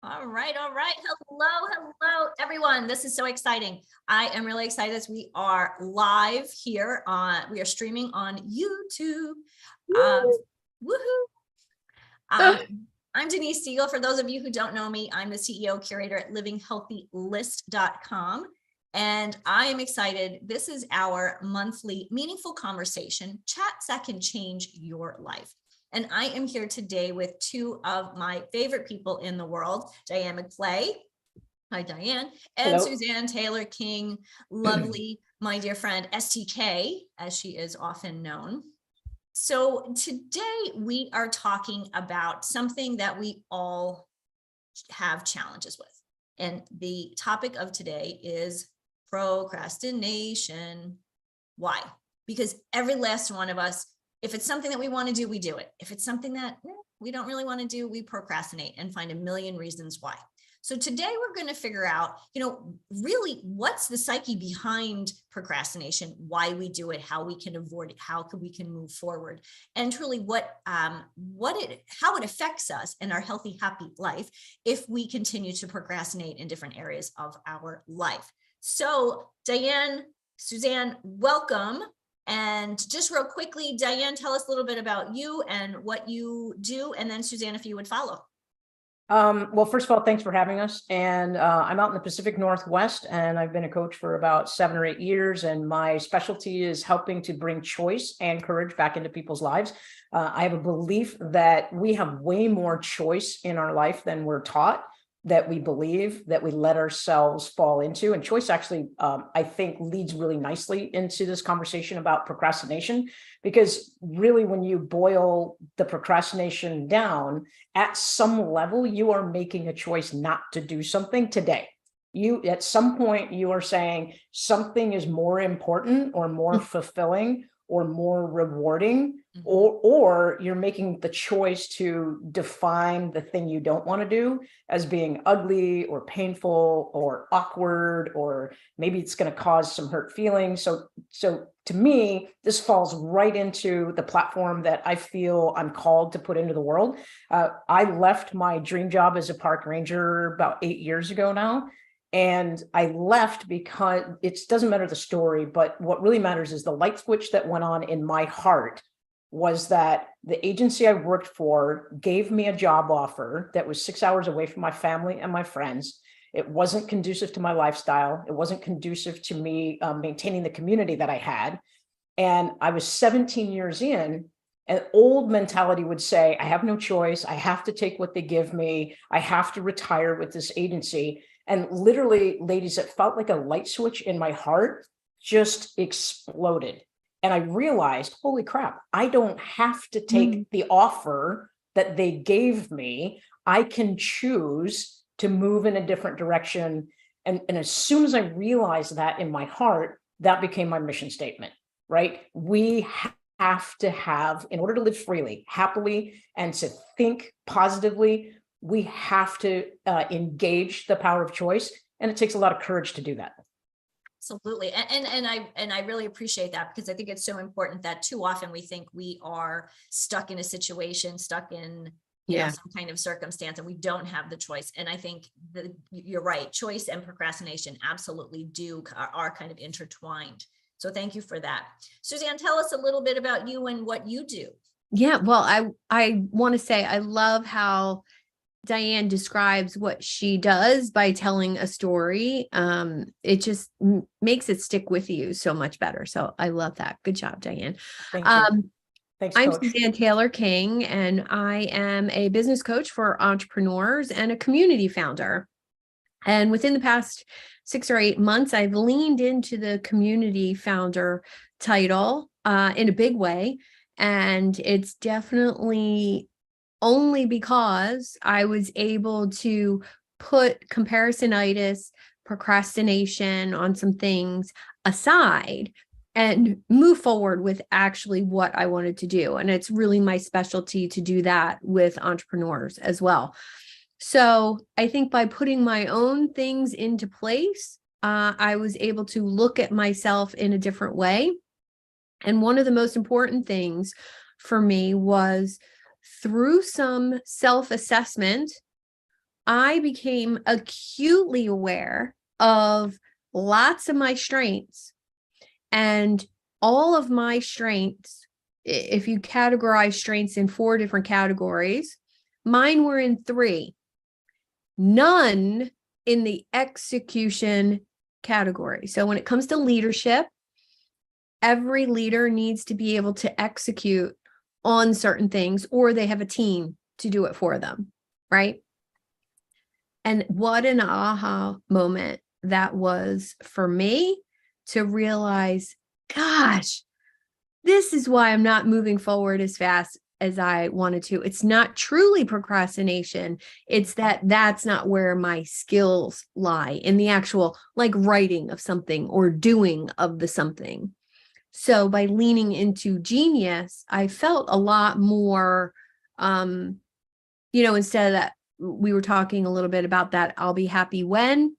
All right. Hello, everyone. This is so exciting. I am really excited as we are live here we are streaming on YouTube. Woohoo. I'm Denise Siegel. For those of you who don't know me, I'm the CEO curator at livinghealthylist.com. And I am excited. This is our monthly meaningful conversation, chats that can change your life. And I am here today with two of my favorite people in the world, Diane McClay. Hi, Diane. And Hello. Suzanne Taylor King, lovely, my dear friend, STK, as she is often known. So today we are talking about something that we all have challenges with. And the topic of today is procrastination. Why? Because every last one of us, if it's something that we want to do, we do it. If it's something that we don't really want to do, we procrastinate and find a million reasons why. So today we're going to figure out, really what's the psyche behind procrastination, why we do it, how we can avoid it, how we can move forward, and truly how it affects us and our healthy, happy life if we continue to procrastinate in different areas of our life. So Diane, Suzanne, welcome. And just real quickly, Diane, tell us a little bit about you and what you do. And then Suzanne, if you would follow. Well, first of all, thanks for having us. And I'm out in the Pacific Northwest, and I've been a coach for about 7 or 8 years. And my specialty is helping to bring choice and courage back into people's lives. I have a belief that we have way more choice in our life than we're taught, that we believe, that we let ourselves fall into. And choice actually, I think, leads really nicely into this conversation about procrastination, because really when you boil the procrastination down, at some level, you are making a choice not to do something today. At some point, you are saying something is more important or more fulfilling or more rewarding, or you're making the choice to define the thing you don't want to do as being ugly or painful or awkward, or maybe it's going to cause some hurt feelings. So to me, this falls right into the platform that I feel I'm called to put into the world. I left my dream job as a park ranger about 8 years ago now. And I left because it doesn't matter the story, but what really matters is the light switch that went on in my heart was that the agency I worked for gave me a job offer that was 6 hours away from my family and my friends. It wasn't conducive to my lifestyle. It wasn't conducive to me maintaining the community that I had. And I was 17 years in. An old mentality would say, I have no choice. I have to take what they give me. I have to retire with this agency. And literally, ladies, it felt like a light switch in my heart just exploded. And I realized, holy crap, I don't have to take the offer that they gave me. I can choose to move in a different direction. And as soon as I realized that in my heart, that became my mission statement, right? We have to have, in order to live freely, happily, and to think positively, we have to engage the power of choice. And it takes a lot of courage to do that. Absolutely. And I really appreciate that, because I think it's so important that too often we think we are stuck in a situation, stuck in some kind of circumstance, and we don't have the choice. And I think that you're right. Choice and procrastination absolutely are kind of intertwined. So thank you for that. Suzanne, tell us a little bit about you and what you do. Yeah, well, I want to say I love how Diane describes what she does by telling a story. It just makes it stick with you so much better. So I love that. Good job, Diane. Thank you. Thanks, I'm Coach. Suzanne Taylor King, and I am a business coach for entrepreneurs and a community founder. And within the past 6 or 8 months, I've leaned into the community founder title in a big way. And it's definitely only because I was able to put comparisonitis, procrastination on some things aside and move forward with actually what I wanted to do. And it's really my specialty to do that with entrepreneurs as well. So I think by putting my own things into place, I was able to look at myself in a different way. And one of the most important things for me was, through some self-assessment, I became acutely aware of lots of my strengths, and all of my strengths, if you categorize strengths in 4 different categories, mine were in 3, none in the execution category. So when it comes to leadership, every leader needs to be able to execute on certain things, or they have a team to do it for them, right? And what an aha moment that was for me to realize, gosh, this is why I'm not moving forward as fast as I wanted to. It's not truly procrastination. It's that that's not where my skills lie, in the actual like writing of something or doing of the something. So by leaning into genius, I felt a lot more, instead of that, we were talking a little bit about that, I'll be happy when.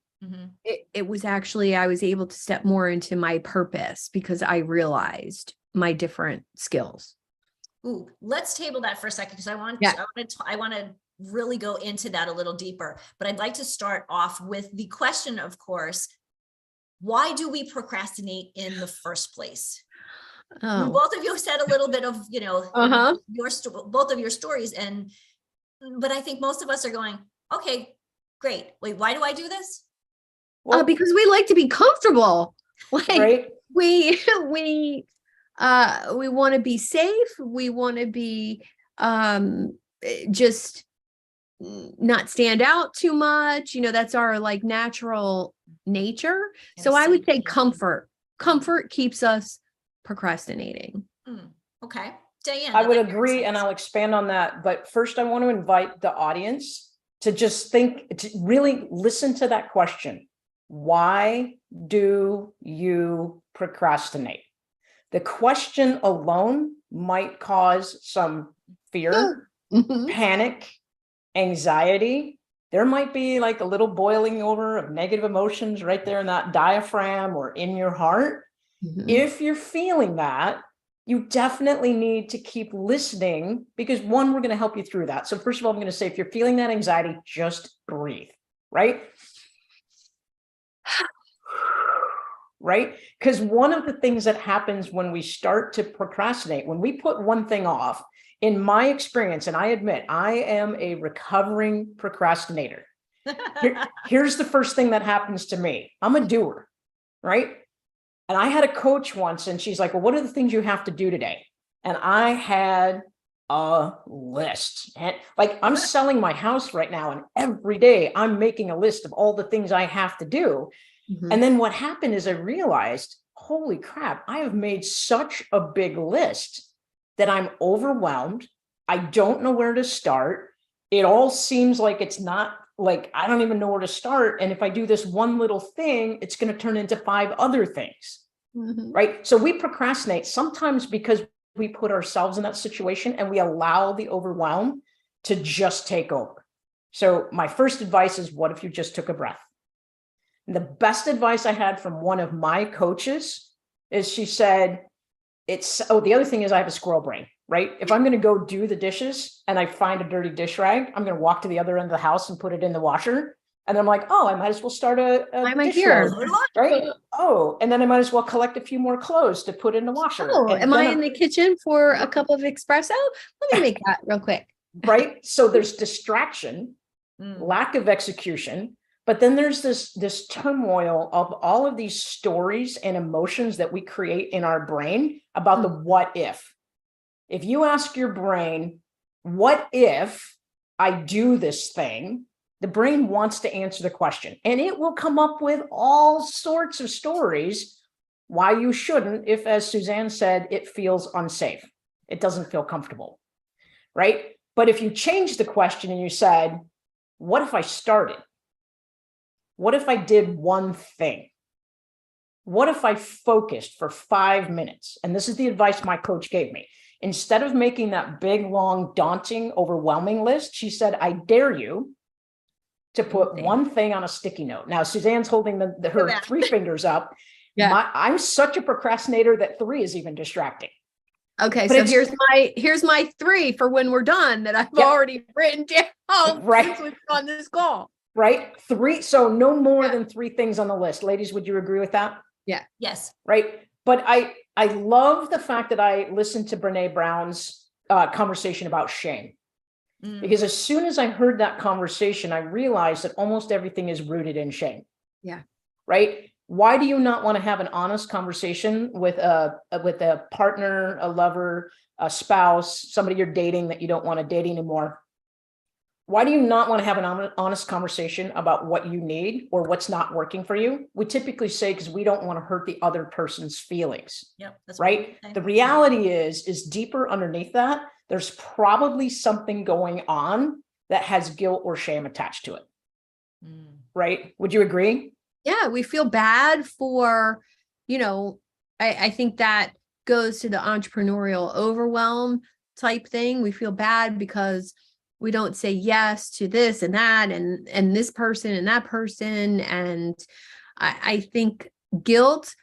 It was actually, I was able to step more into my purpose because I realized my different skills. Ooh, let's table that for a second, because I want to really go into that a little deeper. But I'd like to start off with the question, of course, why do we procrastinate in the first place? Oh. Both of you said a little bit of, both of your stories, but I think most of us are going, okay, great. Wait, why do I do this? Well, Because we like to be comfortable. Like, right. we want to be safe. We want to be just not stand out too much. That's our like natural nature. So I would say comfort. Comfort keeps us procrastinating. Okay. Diane, I would agree, and I'll expand on that. But first, I want to invite the audience to just think, to really listen to that question. Why do you procrastinate? The question alone might cause some fear, panic, anxiety. There might be like a little boiling over of negative emotions right there in that diaphragm or in your heart. If you're feeling that, you definitely need to keep listening, because one, we're going to help you through that. So first of all, I'm going to say, if you're feeling that anxiety, just breathe, right? Right? Because one of the things that happens when we start to procrastinate, when we put one thing off, in my experience, and I admit I am a recovering procrastinator. Here's the first thing that happens to me. I'm a doer, right? And I had a coach once, and she's like, well, what are the things you have to do today? And I had a list. And like, I'm selling my house right now, and every day I'm making a list of all the things I have to do. And then what happened is I realized, holy crap, I have made such a big list that I'm overwhelmed. I don't know where to start. It all seems like it's not, like, I don't even know where to start. And if I do this one little thing, it's going to turn into 5 other things, right? So we procrastinate sometimes because we put ourselves in that situation and we allow the overwhelm to just take over. So my first advice is, what if you just took a breath? And the best advice I had from one of my coaches is, she said, the other thing is I have a squirrel brain, right? If I'm going to go do the dishes and I find a dirty dish rag, I'm going to walk to the other end of the house and put it in the washer. And I'm like, oh, I might as well start a dish load, right? Oh, and then I might as well collect a few more clothes to put in the washer. Oh, am I in the kitchen for a cup of espresso? Let me make that real quick. Right? So there's distraction, lack of execution. But then there's this turmoil of all of these stories and emotions that we create in our brain about the what if. If you ask your brain, what if I do this thing? The brain wants to answer the question, and it will come up with all sorts of stories why you shouldn't, if, as Suzanne said, it feels unsafe. It doesn't feel comfortable, right? But if you change the question and you said, what if I started? What if I did one thing? What if I focused for 5 minutes? And this is the advice my coach gave me. Instead of making that big, long, daunting, overwhelming list, she said, I dare you to put one thing on a sticky note. Now, Suzanne's holding her 3 fingers up. Yeah. I'm such a procrastinator that 3 is even distracting. Okay, But so it's- here's my 3 for when we're done that I've Yep. already written down Right. since we've been on this call. Right? 3. So no more Yeah. than 3 things on the list. Ladies, would you agree with that? Yes. Right. But I love the fact that I listened to Brene Brown's conversation about shame. Mm. Because as soon as I heard that conversation, I realized that almost everything is rooted in shame. Yeah. Right? Why do you not want to have an honest conversation with a partner, a lover, a spouse, somebody you're dating that you don't want to date anymore? Why do you not want to have an honest conversation about what you need or what's not working for you? We typically say because we don't want to hurt the other person's feelings. Yep. That's Right? The reality is deeper underneath that, there's probably something going on that has guilt or shame attached to it. Mm. Right? Would you agree? Yeah, we feel bad for, I think that goes to the entrepreneurial overwhelm type thing. We feel bad because we don't say yes to this and that and this person and that person. And I think guilt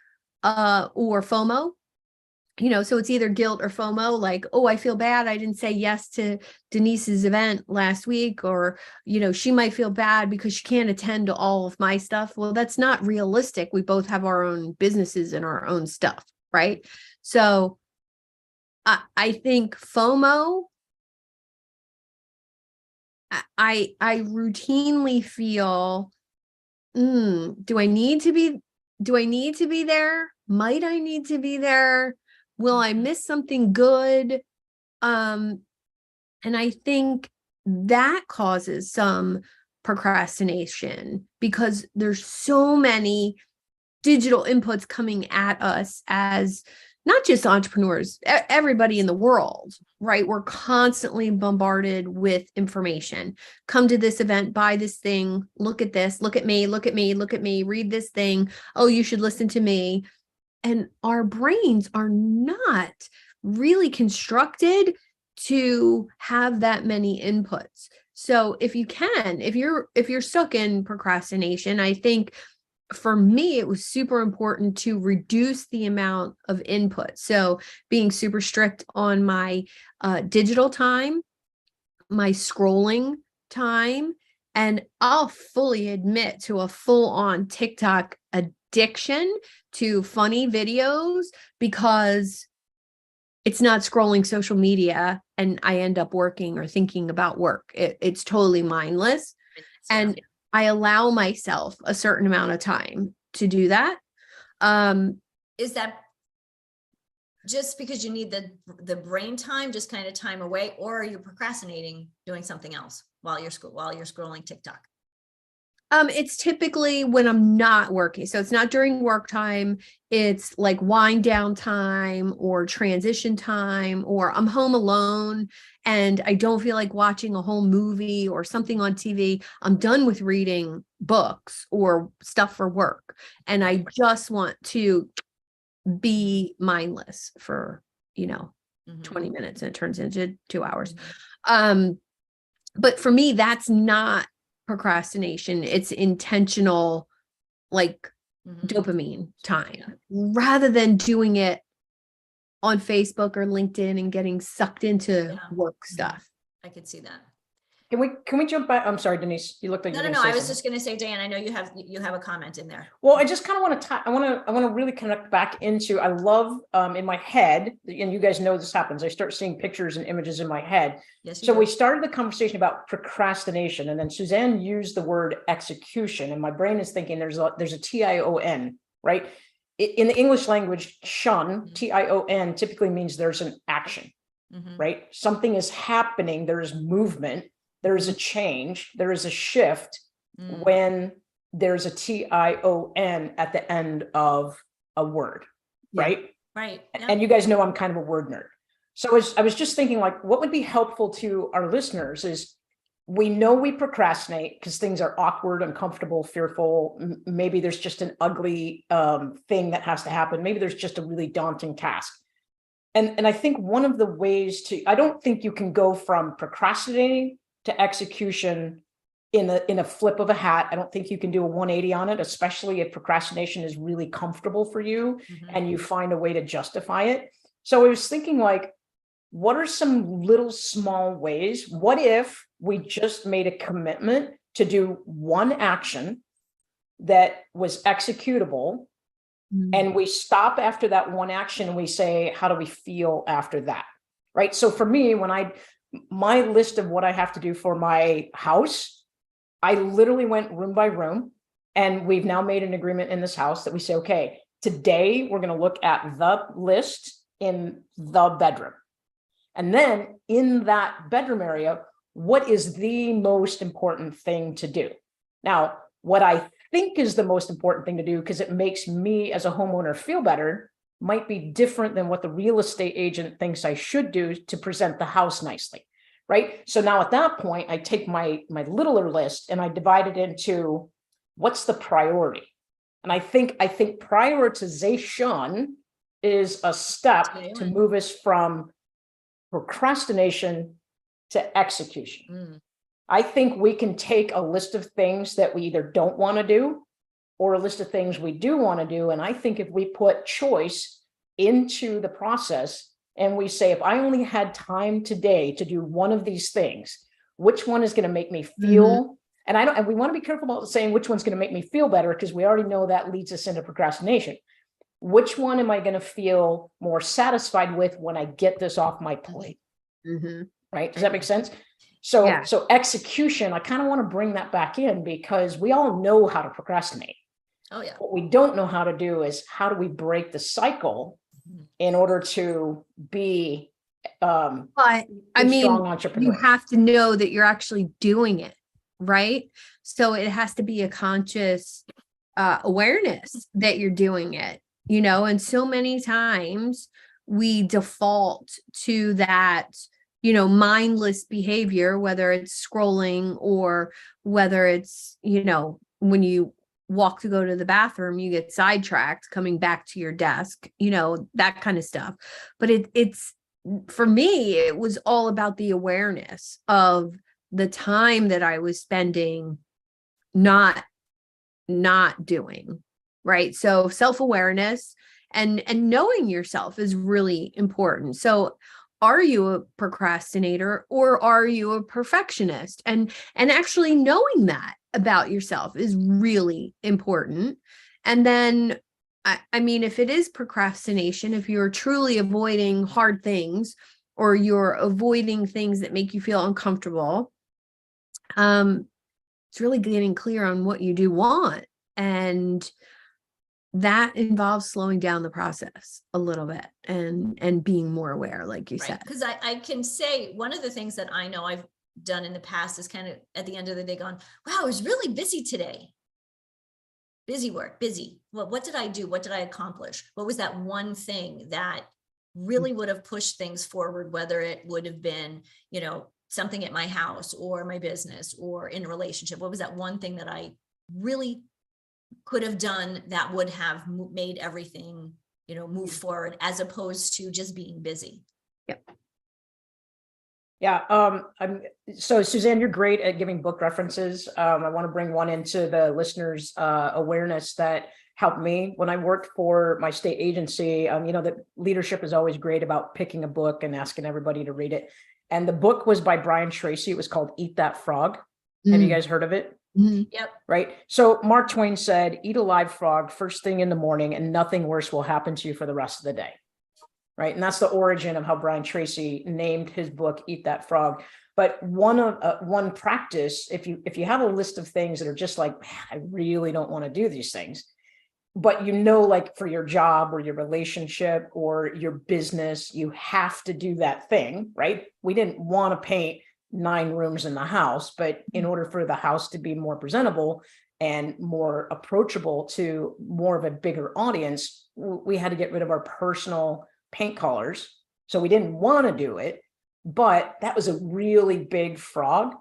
or FOMO, so it's either guilt or FOMO, like, oh, I feel bad I didn't say yes to Denise's event last week, or, she might feel bad because she can't attend to all of my stuff. Well, that's not realistic. We both have our own businesses and our own stuff, right? So I think FOMO, I routinely feel, do I need to be there? Might I need to be there? Will I miss something good? And I think that causes some procrastination because there's so many digital inputs coming at us as not just entrepreneurs, everybody in the world, right? We're constantly bombarded with information. Come to this event, buy this thing, look at this, look at me, look at me, look at me, read this thing. Oh, you should listen to me. And our brains are not really constructed to have that many inputs. So if you're stuck in procrastination, I think for me, it was super important to reduce the amount of input. So being super strict on my digital time, my scrolling time, and I'll fully admit to a full-on TikTok addiction to funny videos because it's not scrolling social media and I end up working or thinking about work. It's totally mindless. And I allow myself a certain amount of time to do that. Is that just because you need the brain time, just kind of time away, or are you procrastinating doing something else while you're scrolling TikTok? It's typically when I'm not working. So it's not during work time. It's like wind down time or transition time, or I'm home alone and I don't feel like watching a whole movie or something on TV. I'm done with reading books or stuff for work. And I just want to be mindless for, 20 minutes and it turns into 2 hours. But for me, that's not procrastination. It's intentional, like dopamine time, rather than doing it on Facebook or LinkedIn and getting sucked into work stuff. I could see that. Can we jump back? I'm sorry, Denise. You looked like No. I was just going to say, Dan, I know you have a comment in there. Well, I just kind of want to I want to really connect back into. I love in my head, and you guys know this happens. I start seeing pictures and images in my head. Yes. So we started the conversation about procrastination, and then Suzanne used the word execution, and my brain is thinking there's a TION, right? In the English language, shun, TION, typically means there's an action, right? Something is happening. There is movement. There is a change. There is a shift when there's a TION at the end of a word, right? Right. And you guys know I'm kind of a word nerd. So I was just thinking, like, what would be helpful to our listeners is we know we procrastinate because things are awkward, uncomfortable, fearful. Maybe there's just an ugly thing that has to happen. Maybe there's just a really daunting task. And I think one of the ways I don't think you can go from procrastinating to execution in a flip of a hat. I don't think you can do a 180 on it, especially if procrastination is really comfortable for you and you find a way to justify it. So I was thinking, like, what are some little small ways? What if we just made a commitment to do one action that was executable, and we stop after that one action and we say, how do we feel after that? Right. So for me, my list of what I have to do for my house, I literally went room by room, and we've now made an agreement in this house that we say, okay, today we're going to look at the list in the bedroom. And then in that bedroom area, what is the most important thing to do? Now, what I think is the most important thing to do, because it makes me as a homeowner feel better, might be different than what the real estate agent thinks I should do to present the house nicely, right? So now at that point, I take my littler list and I divide it into what's the priority. And I think prioritization is a step to move us from procrastination to execution. I think we can take a list of things that we either don't want to do or a list of things we do want to do. And I think if we put choice into the process and we say, if I only had time today to do one of these things, which one is going to make me feel, and we want to be careful about saying which one's going to make me feel better, because we already know that leads us into procrastination. Which one am I going to feel more satisfied with when I get this off my plate? Right? Does that make sense? So, so execution, I kind of want to bring that back in, because we all know how to procrastinate. Oh yeah. What we don't know how to do is, how do we break the cycle in order to be but I mean, strong entrepreneurs? you have to know that you're actually doing it, right? So it has to be a conscious awareness that you're doing it, you know, and so many times we default to that, you know, mindless behavior, whether it's scrolling or whether it's, you know, when you walk to go to the bathroom, you get sidetracked coming back to your desk, you know, that kind of stuff. But it's, for me, it was all about the awareness of the time that I was spending not doing, right? So self-awareness and knowing yourself is really important. So are you a procrastinator or are you a perfectionist? And actually knowing that about yourself is really important. And then, I mean, if it is procrastination, if you're truly avoiding hard things or you're avoiding things that make you feel uncomfortable, it's really getting clear on what you do want. And that involves slowing down the process a little bit and being more aware, like you said. Because I can say one of the things that I know I've done in the past is kind of at the end of the day gone, wow, I was really busy today. Busy work, busy. Well, what did I do? What did I accomplish? What was that one thing that really would have pushed things forward, whether it would have been, you know, something at my house or my business or in a relationship? What was that one thing that I really could have done that would have made everything, you know, move forward, as opposed to just being busy? Yep. Yeah. So Suzanne, you're great at giving book references. I want to bring one into the listeners' awareness that helped me when I worked for my state agency. You know, that leadership is always great about picking a book and asking everybody to read it. And the book was by Brian Tracy. It was called Eat That Frog. Have you guys heard of it? Yep. Right. So Mark Twain said, eat a live frog first thing in the morning and nothing worse will happen to you for the rest of the day. Right. And that's the origin of how Brian Tracy named his book, Eat That Frog. But one practice, if you have a list of things that are just like, man, I really don't want to do these things, but you know, like for your job or your relationship or your business, you have to do that thing, right? We didn't want to paint 9 rooms in the house, but in order for the house to be more presentable and more approachable to more of a bigger audience, we had to get rid of our personal paint colors. So we didn't want to do it, but that was a really big frog.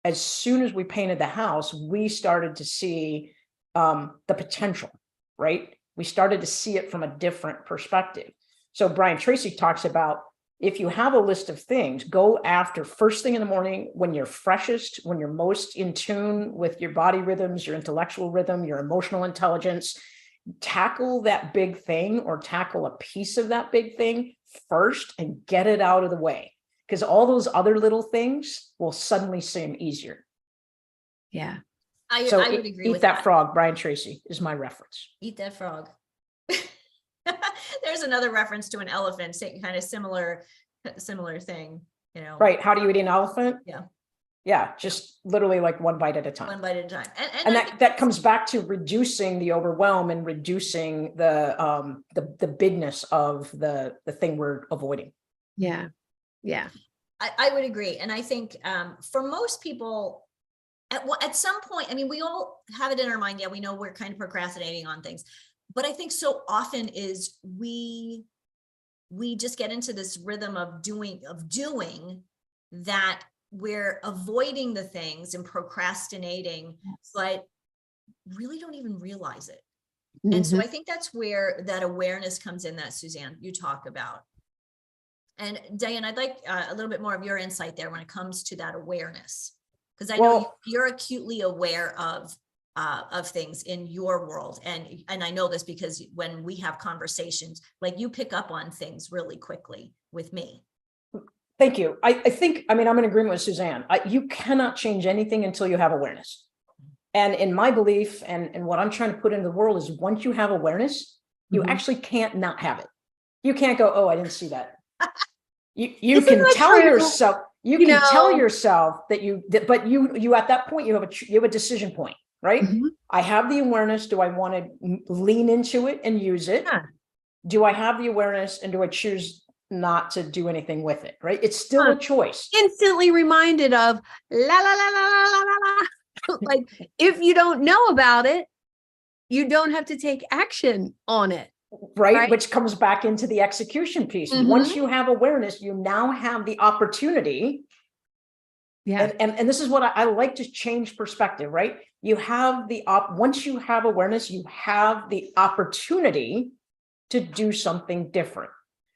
As soon as we painted the house, we started to see the potential, right? We started to see it from a different perspective. So Brian Tracy talks about, if you have a list of things, go after first thing in the morning when you're freshest, when you're most in tune with your body rhythms, your intellectual rhythm, your emotional intelligence. Tackle that big thing or tackle a piece of that big thing first and get it out of the way, because all those other little things will suddenly seem easier. Yeah. So I would agree eat with that frog. Brian Tracy is my reference. Eat that frog. There's another reference to an elephant, kind of similar thing, you know. Right. How do you eat an elephant? Yeah. Yeah. Just literally like one bite at a time. One bite at a time. And I think that comes back to reducing the overwhelm and reducing the bigness of the thing we're avoiding. Yeah. Yeah. I would agree. And I think for most people, at some point, I mean, we all have it in our mind. Yeah, we know we're kind of procrastinating on things, but I think so often is we just get into this rhythm of doing that we're avoiding the things and procrastinating, but really don't even realize it. And so I think that's where that awareness comes in that Suzanne, you talk about. And Diane, I'd like a little bit more of your insight there when it comes to that awareness, because I know you're acutely aware of things in your world. And I know this because when we have conversations, like you pick up on things really quickly with me. Thank you. I think, I'm in agreement with Suzanne. You cannot change anything until you have awareness. And in my belief and what I'm trying to put into the world is once you have awareness, you actually can't not have it. You can't go, oh, I didn't see that. You can tell yourself, you can tell yourself that but you at that point, you have a decision point, right? I have the awareness. Do I want to lean into it and use it? Yeah. Do I have the awareness and do I choose not to do anything with it? Right? It's still a choice. Instantly reminded of la la la la la la la. Like if you don't know about it, you don't have to take action on it. Right? Which comes back into the execution piece. Once you have awareness, you now have the opportunity. Yeah. And this is what I like to change perspective, right? You have once you have awareness, you have the opportunity to do something different.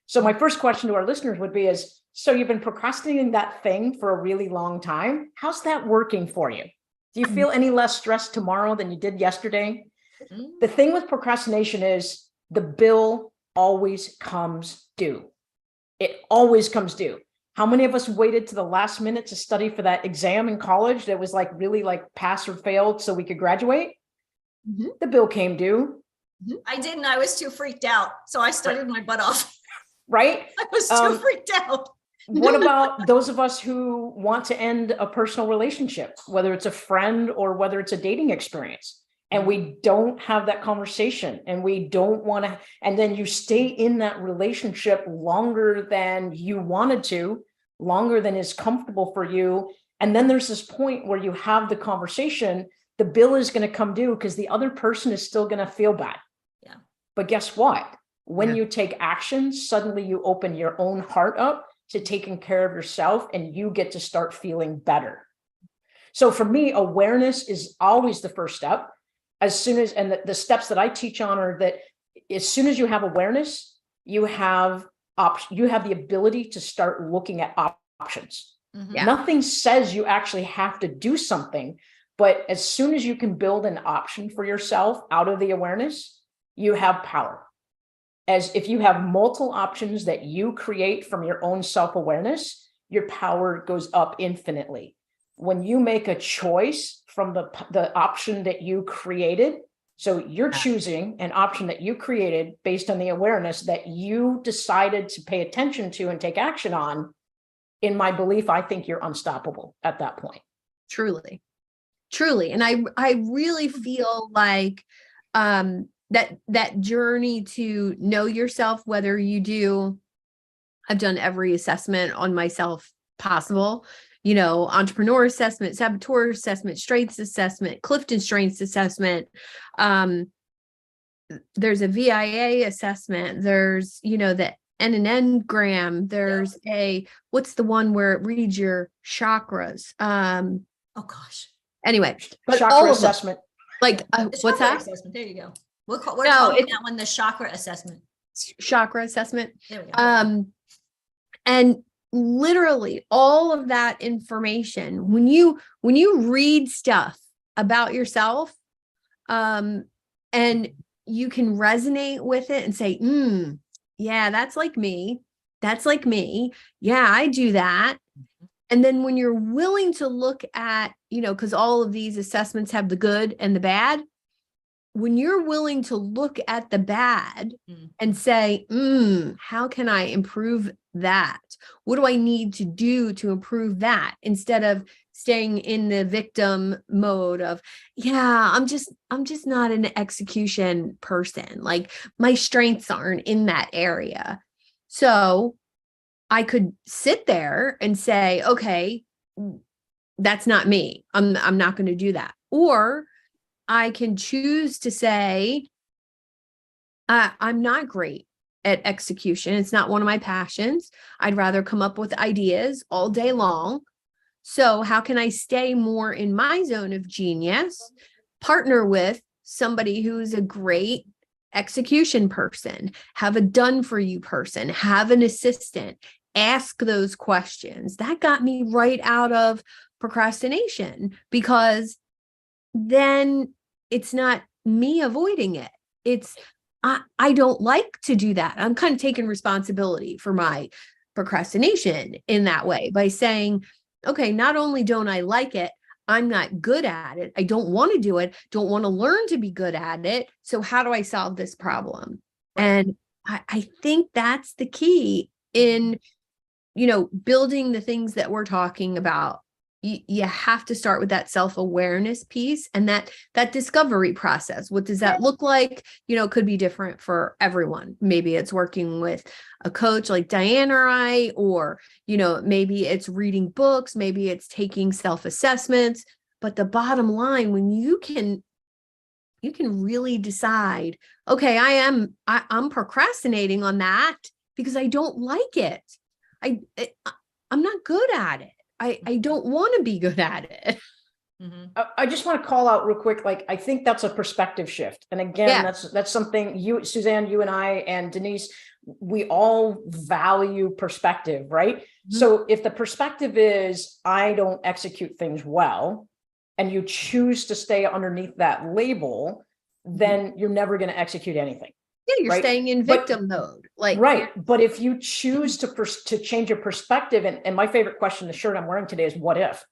So my first question to our listeners would be so you've been procrastinating that thing for a really long time. How's that working for you? Do you feel any less stressed tomorrow than you did yesterday? The thing with procrastination is the bill always comes due. It always comes due. How many of us waited to the last minute to study for that exam in college that was like really like pass or failed so we could graduate? The bill came due. I didn't. I was too freaked out. So I studied my butt off. Right? I was too freaked out. What about those of us who want to end a personal relationship, whether it's a friend or whether it's a dating experience? And we don't have that conversation and we don't want to, and then you stay in that relationship longer than you wanted to, longer than is comfortable for you. And then there's this point where you have the conversation, the bill is going to come due because the other person is still going to feel bad. Yeah. But guess what? When you take action, suddenly you open your own heart up to taking care of yourself and you get to start feeling better. So for me, awareness is always the first step. As soon as, and the steps that I teach on are that as soon as you have awareness, you have the ability to start looking at options. Nothing says you actually have to do something, but as soon as you can build an option for yourself out of the awareness, you have power. As if you have multiple options that you create from your own self-awareness, your power goes up infinitely. When you make a choice from the option that you created, so you're choosing an option that you created based on the awareness that you decided to pay attention to and take action on, in my belief, I think you're unstoppable at that point. Truly. And I really feel like that journey to know yourself, whether I've done every assessment on myself possible, entrepreneur assessment, saboteur assessment, strengths assessment, Clifton strengths assessment. There's a VIA assessment. There's, the N-Engram. There's what's the one where it reads your chakras? Oh gosh. Anyway, but chakra assessment. Like, what's that? Assessment. There you go. We're calling that one the chakra assessment. Chakra assessment. There we go. And literally all of that information, when you read stuff about yourself, and you can resonate with it and say, yeah, that's like me. That's like me. Yeah, I do that. And then when you're willing to look at, because all of these assessments have the good and the bad, when you're willing to look at the bad and say, how can I improve that? What do I need to do to improve that? Instead of staying in the victim mode of, yeah, I'm just not an execution person. Like my strengths aren't in that area. So I could sit there and say, okay, that's not me. I'm not going to do that. Or I can choose to say, I'm not great at execution. It's not one of my passions. I'd rather come up with ideas all day long. So how can I stay more in my zone of genius, partner with somebody who's a great execution person, have a done for you person, have an assistant, ask those questions. That got me right out of procrastination, because then it's not me avoiding it. It's I don't like to do that. I'm kind of taking responsibility for my procrastination in that way by saying, okay, not only don't I like it, I'm not good at it. I don't want to do it, don't want to learn to be good at it. So how do I solve this problem? And I think that's the key in, building the things that we're talking about. You have to start with that self-awareness piece and that discovery process. What does that look like? It could be different for everyone. Maybe it's working with a coach like Diane or I, or, maybe it's reading books, maybe it's taking self-assessments. But the bottom line, when you can really decide, okay, I'm procrastinating on that because I don't like it. I'm not good at it. I don't want to be good at it. I just want to call out real quick. Like, I think that's a perspective shift. And again, that's something you, Suzanne, you and I, and Denise, we all value perspective, right? So if the perspective is, I don't execute things well, and you choose to stay underneath that label, then you're never going to execute anything. Yeah, you're staying in victim mode. Right. But if you choose to change your perspective, and my favorite question, the shirt I'm wearing today is, what if?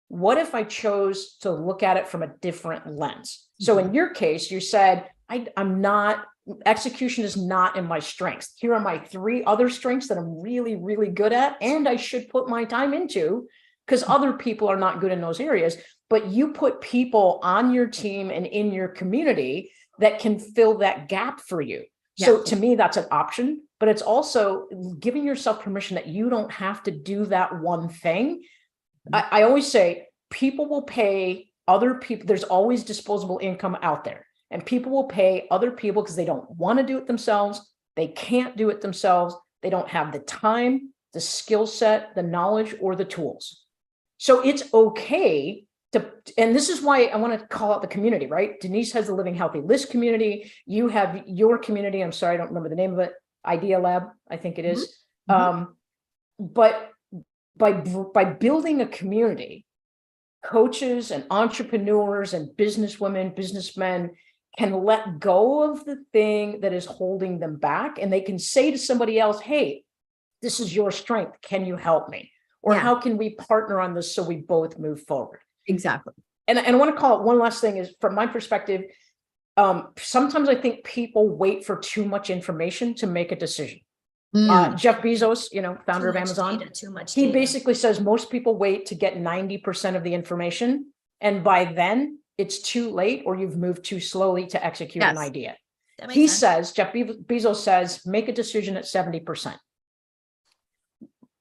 What if I chose to look at it from a different lens? So in your case, you said, I'm not, execution is not in my strengths. Here are my 3 other strengths that I'm really, really good at, and I should put my time into, because other people are not good in those areas. But you put people on your team and in your community that can fill that gap for you. So to me, that's an option, but it's also giving yourself permission that you don't have to do that one thing. I always say people will pay other people. There's always disposable income out there, and people will pay other people because they don't want to do it themselves. They can't do it themselves. They don't have the time, the skill set, the knowledge, or the tools. So it's okay to, and this is why I want to call out the community, right? Denise has the Living Healthy List community. You have your community. I'm sorry, I don't remember the name of it. Idea Lab, I think it is. But by building a community, coaches and entrepreneurs and businesswomen, businessmen can let go of the thing that is holding them back, and they can say to somebody else, hey, this is your strength. Can you help me? Or how can we partner on this so we both move forward? Exactly. And I want to call it one last thing is, from my perspective, sometimes I think people wait for too much information to make a decision. Jeff Bezos, founder of Amazon, he basically says most people wait to get 90% of the information. And by then it's too late, or you've moved too slowly to execute an idea. He says, Jeff Bezos says, make a decision at 70%.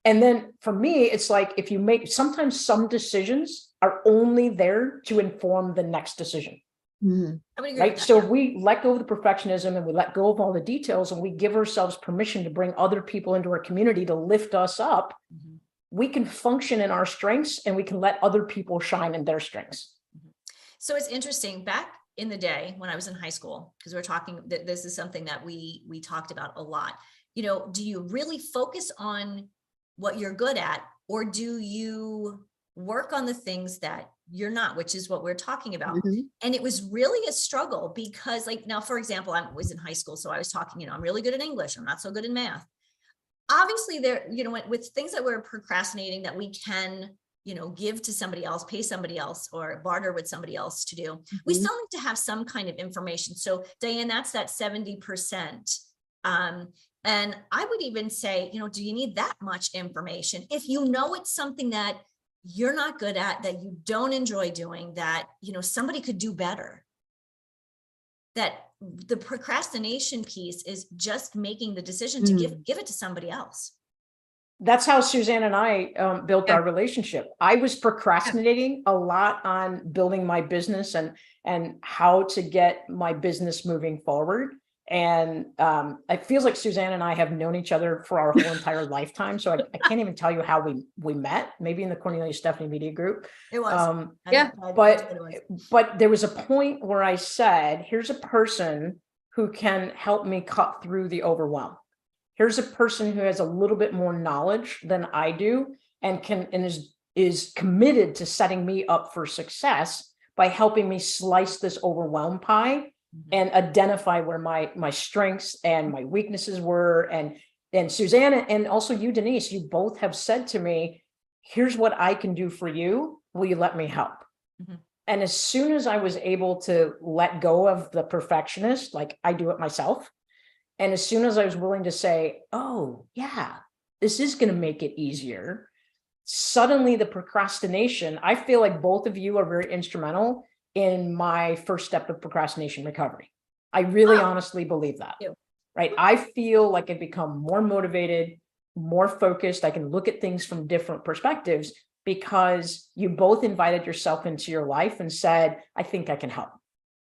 And then for me, it's like, if you make, sometimes some decisions are only there to inform the next decision. Right. So if we let go of the perfectionism and we let go of all the details, and we give ourselves permission to bring other people into our community to lift us up, we can function in our strengths, and we can let other people shine in their strengths. So it's interesting, back in the day when I was in high school, because we're talking, this is something that we talked about a lot. Do you really focus on what you're good at, or do you work on the things that you're not, which is what we're talking about? And it was really a struggle, because, like, now, for example, I was in high school, so I was talking, I'm really good at English, I'm not so good in math. obviously there, with things that we're procrastinating that we can, give to somebody else, pay somebody else, or barter with somebody else to do, we Mhm. still need to have some kind of information. So Diane, that's that 70%. And I would even say, do you need that much information? If you know it's something that you're not good at, that you don't enjoy doing, that, somebody could do better, that the procrastination piece is just making the decision to give it to somebody else. That's how Suzanne and I built Yeah. our relationship. I was procrastinating a lot on building my business and how to get my business moving forward. And it feels like Suzanne and I have known each other for our whole entire lifetime. So I can't even tell you how we met. Maybe in the Cornelia Stephanie Media Group. It was. Yeah. But there was a point where I said, here's a person who can help me cut through the overwhelm. Here's a person who has a little bit more knowledge than I do and is committed to setting me up for success by helping me slice this overwhelm pie and identify where my strengths and my weaknesses were. And Susanna, and also you, Denise, you both have said to me, here's what I can do for you. Will you let me help? And as soon as I was able to let go of the perfectionist, like I do it myself, and as soon as I was willing to say, oh, yeah, this is going to make it easier, suddenly the procrastination, I feel like both of you are very instrumental in my first step of procrastination recovery. I really honestly believe that, right? I feel like I've become more motivated, more focused. I can look at things from different perspectives because you both invited yourself into your life and said, I think I can help.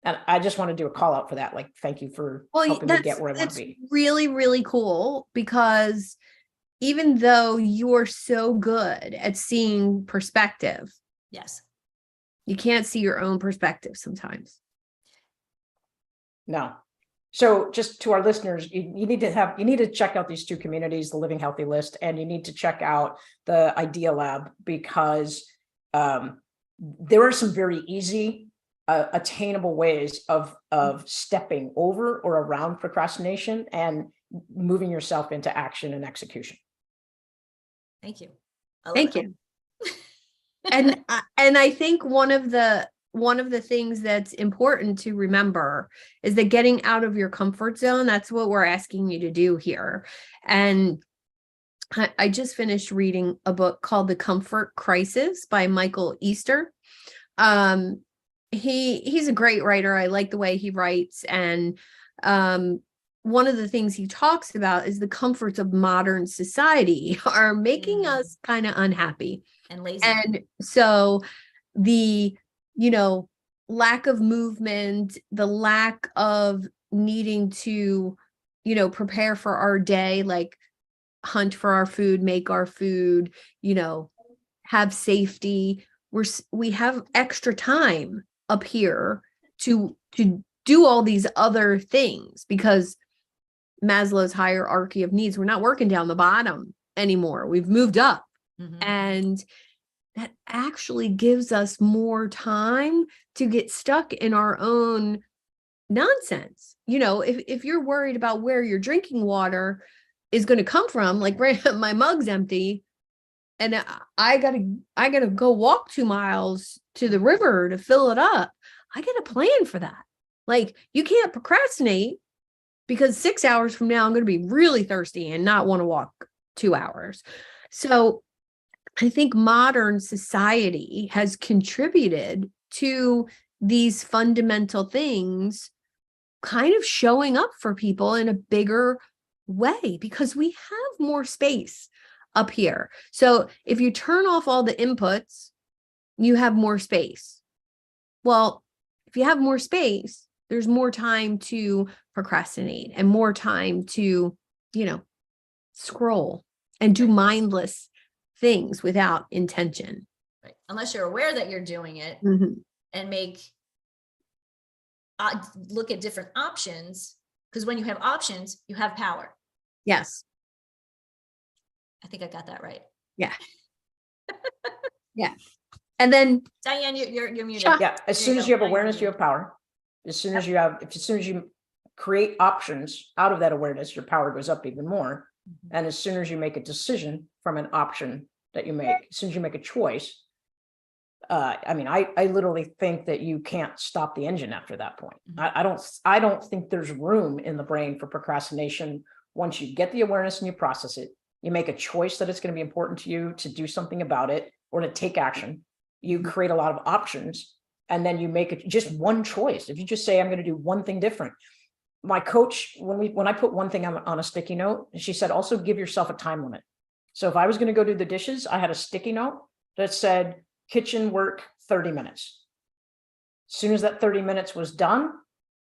And I just want to do a call out for that. Like, thank you for helping me get where I want to be. Really, really cool, because even though you're so good at seeing perspective, Yes, you can't see your own perspective sometimes. No. So just to our listeners, you need to check out these two communities, the Living Healthy List, and you need to check out the Idea Lab, because there are some very easy, attainable ways of stepping over or around procrastination and moving yourself into action and execution. thank you. Thank you. And I think one of the things that's important to remember is that getting out of your comfort zone, that's what we're asking you to do here. And I just finished reading a book called The Comfort Crisis by Michael Easter. He's a great writer. I like the way he writes. And one of the things he talks about is the comforts of modern society are making us kind of unhappy and lazy. And so the, lack of movement, the lack of needing to, prepare for our day, like hunt for our food, make our food, have safety. We have extra time up here to do all these other things, because Maslow's hierarchy of needs, we're not working down the bottom anymore. We've moved up. And that actually gives us more time to get stuck in our own nonsense. If you're worried about where your drinking water is going to come from, like my mug's empty and I gotta go walk 2 miles to the river to fill it up. I got a plan for that. Like, you can't procrastinate, because 6 hours from now, I'm going to be really thirsty and not want to walk 2 hours. So I think modern society has contributed to these fundamental things kind of showing up for people in a bigger way, because we have more space up here. So if you turn off all the inputs, you have more space. Well, if you have more space, there's more time to procrastinate and more time to, scroll and do mindless things without intention. Right. Unless you're aware that you're doing it and look at different options, because when you have options, you have power. Yes. I think I got that right. Yeah. Yeah. And then Diane, you're muted. Yeah. As soon as you have awareness, you have power. As soon as you create options out of that awareness, your power goes up even more. And as soon as you make a decision from an option that you make, as soon as you make a choice, I mean, I literally think that you can't stop the engine after that point. I don't think there's room in the brain for procrastination. Once you get the awareness and you process it, you make a choice that it's going to be important to you to do something about it or to take action. You create a lot of options, and then you make it just one choice. If you just say, I'm going to do one thing different. My coach, when I put one thing on a sticky note, she said, also give yourself a time limit. So if I was going to go do the dishes, I had a sticky note that said kitchen work 30 minutes. As soon as that 30 minutes was done,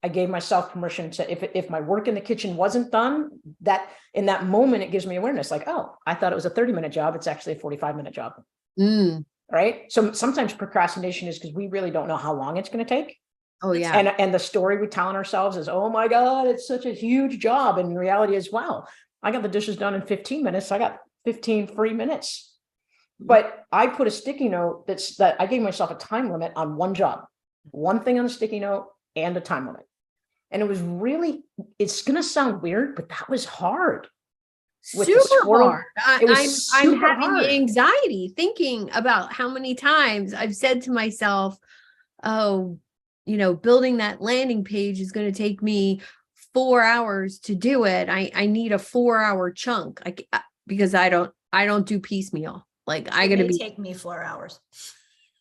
I gave myself permission to, if my work in the kitchen wasn't done, that in that moment, it gives me awareness like, oh, I thought it was a 30-minute job. It's actually a 45-minute job. Right. So sometimes procrastination is because we really don't know how long it's going to take. Oh yeah. And the story we tell ourselves is, oh my God, it's such a huge job. And the reality is, wow, I got the dishes done in 15 minutes. I got 15 free minutes. But I put a sticky note that I gave myself a time limit on one job, one thing on the sticky note and a time limit. And it was really, it's going to sound weird, but that was hard. Super hard. I'm having hard. anxiety thinking about how many times I've said to myself, oh, building that landing page is going to take me 4 hours to do it. I need a 4-hour chunk because I don't do piecemeal. Like I got to be take me 4 hours.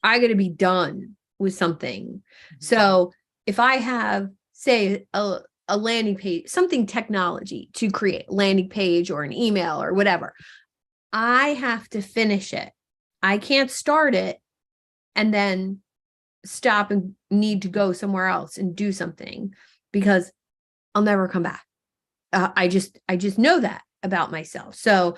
I got to be done with something. So if I have, say, a landing page, something technology to create landing page or an email or whatever, I have to finish it. I can't start it and then stop and need to go somewhere else and do something because I'll never come back. I just know that about myself. So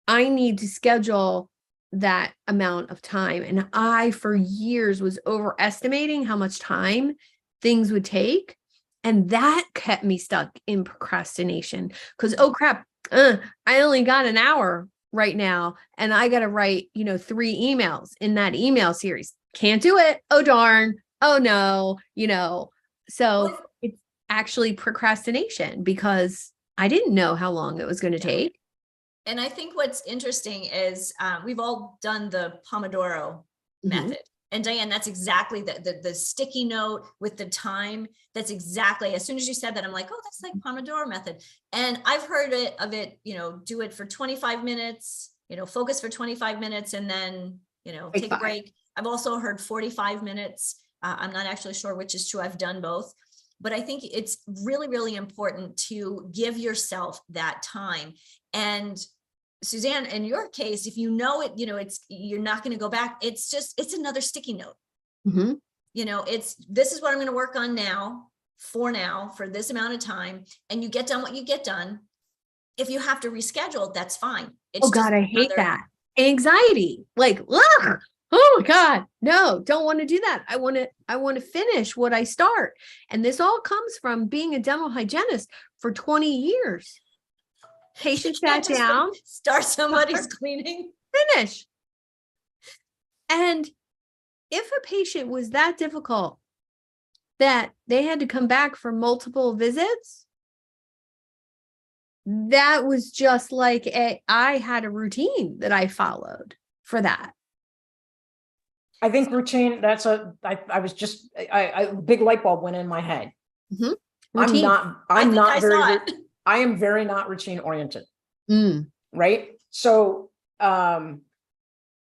I need to schedule that amount of time. And I, for years, was overestimating how much time things would take. And that kept me stuck in procrastination because, oh crap, I only got an hour right now. And I got to write, 3 emails in that email series. Can't do it. Oh, darn. Oh, no. So it's actually procrastination because I didn't know how long it was going to take. And I think what's interesting is we've all done the Pomodoro method. And Diane, that's exactly the sticky note with the time. That's exactly, as soon as you said that, I'm like, oh, that's like Pomodoro method. And I've heard of it, do it for 25 minutes, focus for 25 minutes and then, take a break. I've also heard 45 minutes. I'm not actually sure which is true. I've done both. But I think it's really, really important to give yourself that time. And Suzanne, in your case, if you're not going to go back, it's another sticky note. This is what I'm going to work on now for this amount of time. And you get done what you get done. If you have to reschedule, that's fine. Oh God, I hate that. Anxiety. Like, ugh. Oh my God, no, don't want to do that. I want to finish what I start. And this all comes from being a dental hygienist for 20 years. Patient sat down, start somebody's cleaning, finish. And if a patient was that difficult that they had to come back for multiple visits, that was just like I had a routine that I followed for that. I think routine, a big light bulb went in my head. I am very not routine oriented. Right. So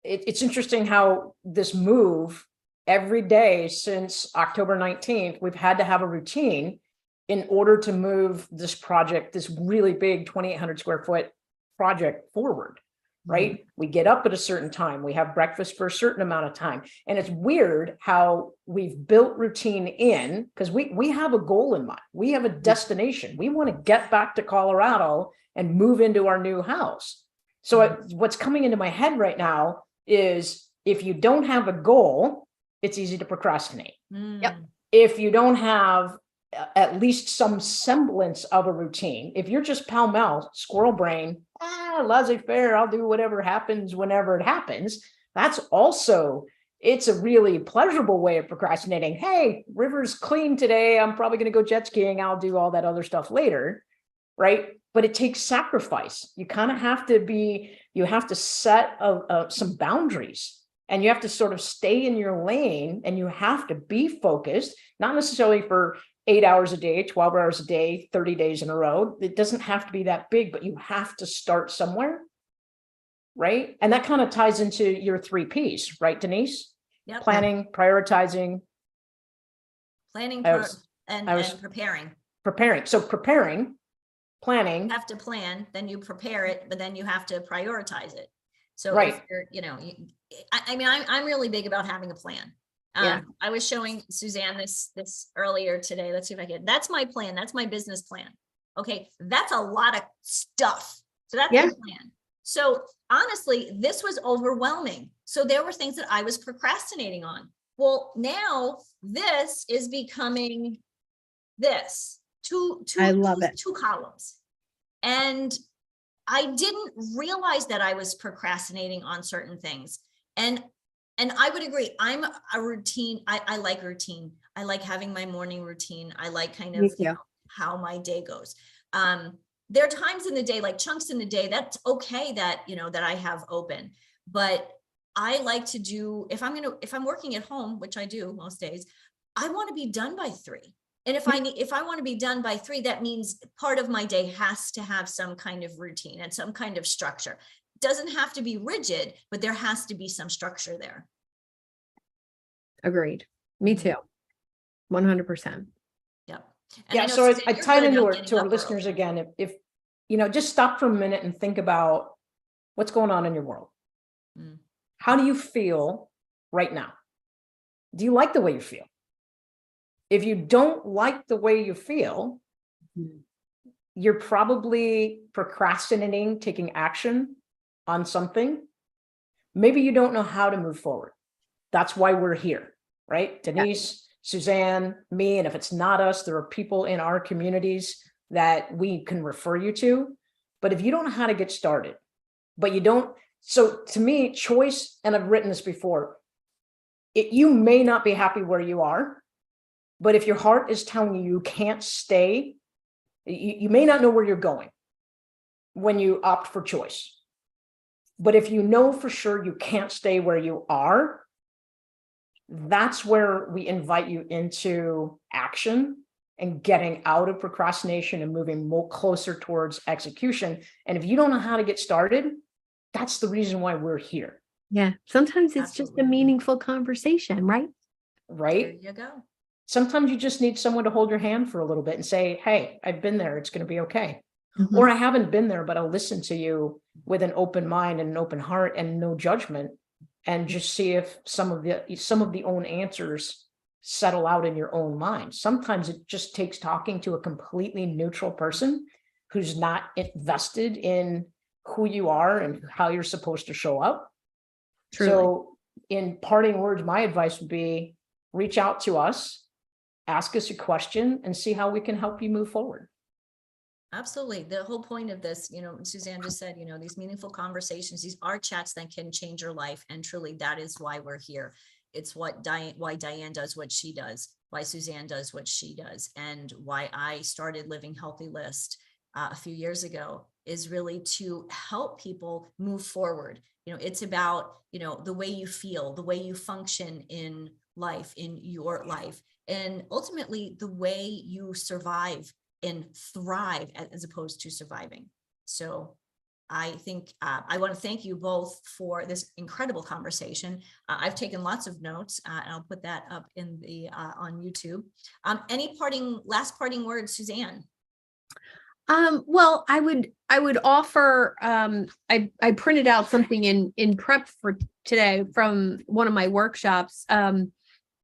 it's interesting how this move every day since October 19th, we've had to have a routine in order to move this project, this really big 2,800 square foot project forward. Right. We get up at a certain time. We have breakfast for a certain amount of time. And it's weird how we've built routine in because we have a goal in mind. We have a destination. We want to get back to Colorado and move into our new house. So what's coming into my head right now is if you don't have a goal, it's easy to procrastinate. Yep. If you don't have at least some semblance of a routine, if you're just pell-mell, squirrel brain, laissez-faire, I'll do whatever happens whenever it happens. It's a really pleasurable way of procrastinating. Hey, river's clean today. I'm probably going to go jet skiing. I'll do all that other stuff later. Right. but it takes sacrifice. You kind of have to you have to set some boundaries, and you have to sort of stay in your lane, and you have to be focused, not necessarily for 8 hours a day, 12 hours a day, 30 days in a row. It doesn't have to be that big, but you have to start somewhere. Right. And that kind of ties into your 3 Ps, right, Denise? Yep. Planning, prioritizing, Planning I was and preparing. preparing. So preparing, planning. You have to plan, then you prepare it, but then you have to prioritize it. So Right. if you're, I mean, I'm really big about having a plan. Yeah. I was showing Suzanne this earlier today. Let's see if I can. That's my plan. That's my business plan. Okay, that's a lot of stuff. So that's the plan. So honestly, this was overwhelming. So there were things that I was procrastinating on. Well, now this is becoming this two columns. And I didn't realize that I was procrastinating on certain things. And I would agree. I'm a routine. I like routine. I like having my morning routine. I like kind of how my day goes. There are times in the day, like chunks in the day, that's okay that, that I have open, but I like to do, if I'm working at home, which I do most days, I want to be done by 3. And if I want to be done by 3, that means part of my day has to have some kind of routine and some kind of structure. It doesn't have to be rigid, but there has to be some structure there. Agreed. Me too. 100%. Yep. Yeah. So I tied into to our listeners again. If just stop for a minute and think about what's going on in your world. How do you feel right now? Do you like the way you feel? If you don't like the way you feel, you're probably procrastinating, taking action on something. Maybe you don't know how to move forward. That's why we're here, right? Denise, Suzanne, me, and if it's not us, there are people in our communities that we can refer you to. But if you don't know how to get started, but you don't, so to me, choice, and I've written this before, you may not be happy where you are, but if your heart is telling you you can't stay, you may not know where you're going when you opt for choice. But if you know for sure you can't stay where you are, that's where we invite you into action and getting out of procrastination and moving more closer towards execution. And if you don't know how to get started, that's the reason why we're here. Yeah. Sometimes it's just a meaningful conversation, right? Right. There you go. Sometimes you just need someone to hold your hand for a little bit and say, hey, I've been there. It's going to be okay. Or I haven't been there, but I'll listen to you with an open mind and an open heart and no judgment, and just see if some of the own answers settle out in your own mind. Sometimes it just takes talking to a completely neutral person who's not invested in who you are and how you're supposed to show up. Truly. So in parting words, my advice would be reach out to us, ask us a question, and see how we can help you move forward. Absolutely. The whole point of this, Suzanne just said, these meaningful conversations, these are chats that can change your life. And truly, that is why we're here. It's why Diane does what she does, why Suzanne does what she does, and why I started Living Healthy List a few years ago, is really to help people move forward. It's about, the way you feel, the way you function in life, in your life, and ultimately the way you survive and thrive as opposed to surviving. So I think I want to thank you both for this incredible conversation. I've taken lots of notes, and I'll put that up in the on YouTube. Any last parting words, Suzanne? Well, I would offer, I printed out something in prep for today from one of my workshops.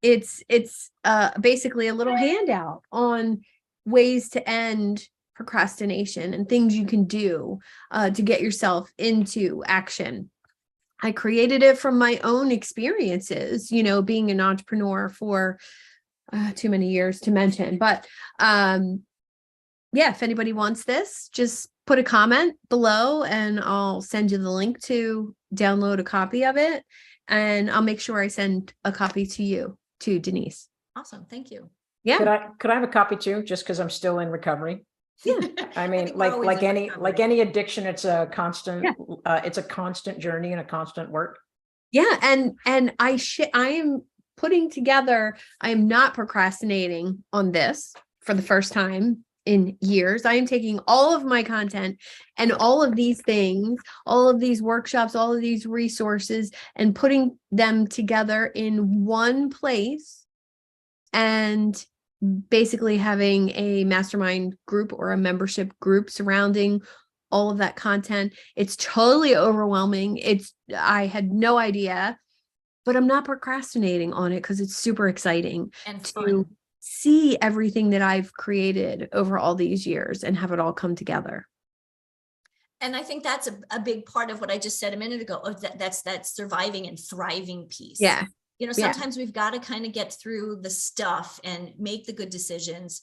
It's basically a little handout on ways to end procrastination and things you can do to get yourself into action. I created it from my own experiences, being an entrepreneur for too many years to mention. But if anybody wants this, just put a comment below and I'll send you the link to download a copy of it. And I'll make sure I send a copy to you too, Denise. Awesome. Thank you. Yeah. Could I have a copy too, just because I'm still in recovery? Yeah. I I mean, think we're always like in any recovery. addiction, it's a constant journey and a constant work. Yeah, and I am putting together, I am not procrastinating on this for the first time in years. I am taking all of my content and all of these things, all of these workshops, all of these resources, and putting them together in one place and basically having a mastermind group or a membership group surrounding all of that content. It's totally overwhelming. I had no idea, but I'm not procrastinating on it because it's super exciting And to fun. see everything that I've created over all these years and have it all come together. And I think that's a big part of what I just said a minute ago. That's that surviving and thriving piece. Yeah. You know, Yeah. sometimes we've got to kind of get through the stuff and make the good decisions,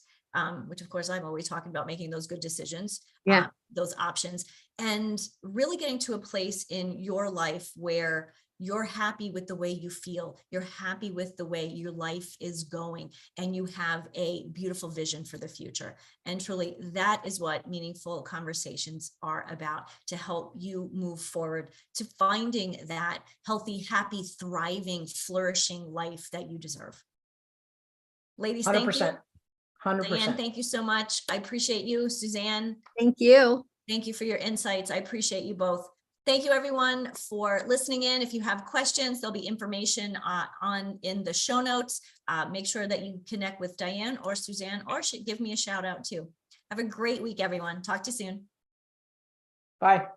which of course I'm always talking about making those good decisions, Yeah. those options, and really getting to a place in your life where you're happy with the way you feel, you're happy with the way your life is going, and you have a beautiful vision for the future. And truly, that is what meaningful conversations are about, to help you move forward to finding that healthy, happy, thriving, flourishing life that you deserve. Ladies, thank you. 100%. 100%. Diane, thank you so much. I appreciate you. Suzanne, Thank you. thank you for your insights. I appreciate you both. Thank you everyone for listening in. If you have questions, there'll be information in the show notes. Make sure that you connect with Diane or Suzanne, or give me a shout out too. Have a great week, everyone. Talk to you soon. Bye.